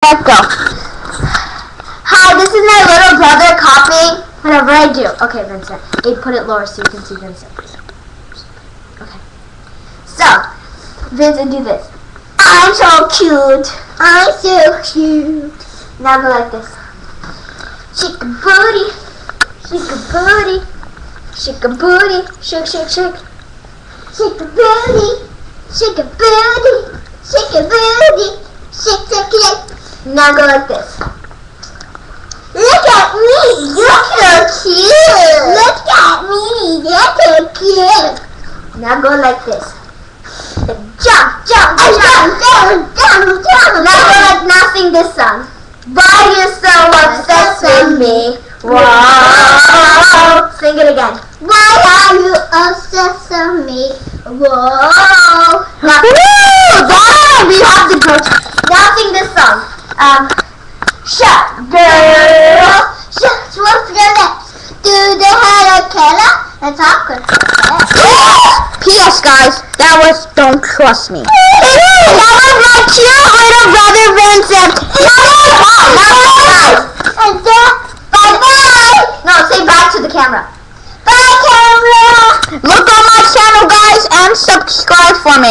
Let's go. Hi, this is my little brother copying whatever I do. Okay, Vincent. Hey, put it lower so you can see Vincent. Okay. So, Vincent, do this. I'm so cute. I'm so cute. Now go like this. Shake a booty. Shake a booty. Shake a booty. Shake, shake, shake. Shake a booty. Shake a booty. Shake a booty. Shake, shake, shake. Now go like this. Look at me, you're so cute. Look at me, you're so cute. Now go like this. Jump, jump, jump, jump, jump, jump. Now go like, now sing this song. Why you so obsessed with me? Whoa. Sing it again. Why are you obsessed with me? Whoa. Now, we have to go. Now sing this song. Shut, girl. Shut, what's your lips? Do they have a killer? That's awkward. P.S. guys, that was Don't Trust Me. That was my cute little brother Vincent. Bye-bye. No, say bye to the camera. Bye, camera. Look on my channel, guys, and subscribe for me.